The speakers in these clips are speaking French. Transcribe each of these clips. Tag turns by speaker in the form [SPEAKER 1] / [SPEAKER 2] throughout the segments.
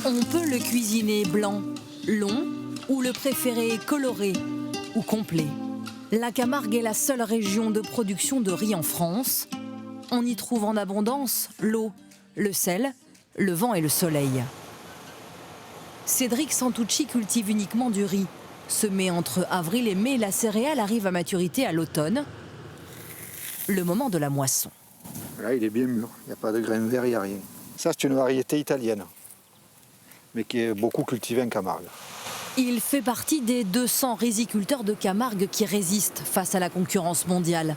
[SPEAKER 1] On peut le cuisiner blanc, long ou le préférer coloré ou complet. La Camargue est la seule région de production de riz en France. On y trouve en abondance l'eau, le sel, le vent et le soleil. Cédric Santucci cultive uniquement du riz. Semé entre avril et mai, la céréale arrive à maturité à l'automne, le moment de la moisson.
[SPEAKER 2] Là, il est bien mûr, il n'y a pas de grains verts, il n'y a rien. Ça, c'est une variété italienne, mais qui est beaucoup cultivée en Camargue.
[SPEAKER 1] Il fait partie des 200 riziculteurs de Camargue qui résistent face à la concurrence mondiale.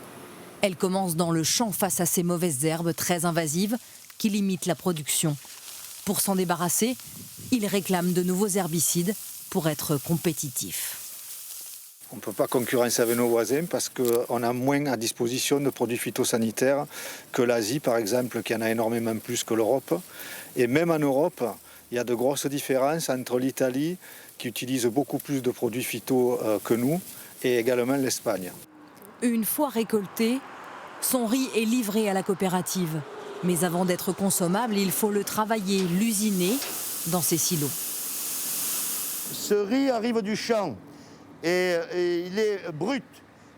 [SPEAKER 1] Elle commence dans le champ face à ces mauvaises herbes très invasives qui limitent la production. Pour s'en débarrasser, il réclame de nouveaux herbicides pour être compétitif.
[SPEAKER 2] On ne peut pas concurrencer avec nos voisins parce qu'on a moins à disposition de produits phytosanitaires que l'Asie, par exemple, qui en a énormément plus que l'Europe. Et même en Europe, il y a de grosses différences entre l'Italie, qui utilise beaucoup plus de produits phyto que nous, et également l'Espagne.
[SPEAKER 1] Une fois récolté, son riz est livré à la coopérative. Mais avant d'être consommable, il faut le travailler, l'usiner dans ses silos.
[SPEAKER 3] Ce riz arrive du champ et il est brut.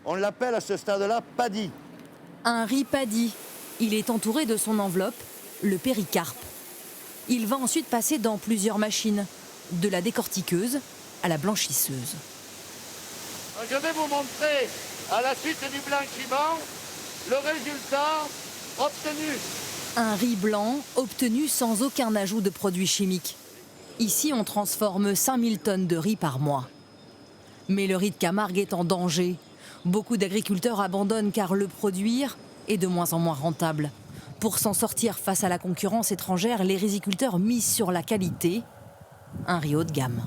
[SPEAKER 3] On l'appelle à ce stade-là paddy.
[SPEAKER 1] Un riz paddy. Il est entouré de son enveloppe, le péricarpe. Il va ensuite passer dans plusieurs machines, de la décortiqueuse à la blanchisseuse.
[SPEAKER 3] Je vais vous montrer à la suite du blanchiment le résultat obtenu.
[SPEAKER 1] Un riz blanc obtenu sans aucun ajout de produits chimiques. Ici, on transforme 5000 tonnes de riz par mois. Mais le riz de Camargue est en danger. Beaucoup d'agriculteurs abandonnent car le produire est de moins en moins rentable. Pour s'en sortir face à la concurrence étrangère, les riziculteurs misent sur la qualité, un riz haut de gamme.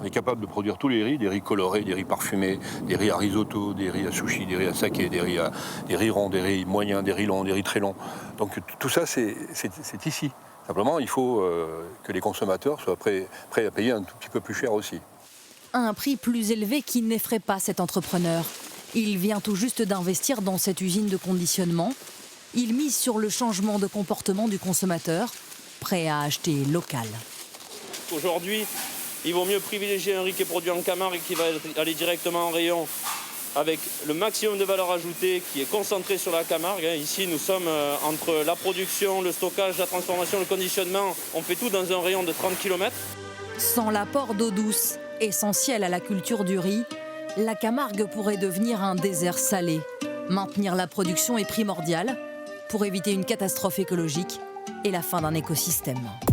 [SPEAKER 4] On est capable de produire tous les riz, des riz colorés, des riz parfumés, des riz à risotto, des riz à sushi, des riz à saké, des riz ronds, des riz moyens, des riz longs, des riz très longs. Donc tout ça, c'est ici. Simplement, il faut que les consommateurs soient prêts à payer un tout petit peu plus cher aussi.
[SPEAKER 1] Un prix plus élevé qui n'effraie pas cet entrepreneur. Il vient tout juste d'investir dans cette usine de conditionnement. Il mise sur le changement de comportement du consommateur, prêt à acheter local.
[SPEAKER 5] Aujourd'hui, il vaut mieux privilégier un riz qui est produit en Camargue et qui va aller directement en rayon avec le maximum de valeur ajoutée qui est concentré sur la Camargue. Ici, nous sommes entre la production, le stockage, la transformation, le conditionnement. On fait tout dans un rayon de 30 km.
[SPEAKER 1] Sans l'apport d'eau douce, essentiel à la culture du riz, la Camargue pourrait devenir un désert salé. Maintenir la production est primordial pour éviter une catastrophe écologique et la fin d'un écosystème.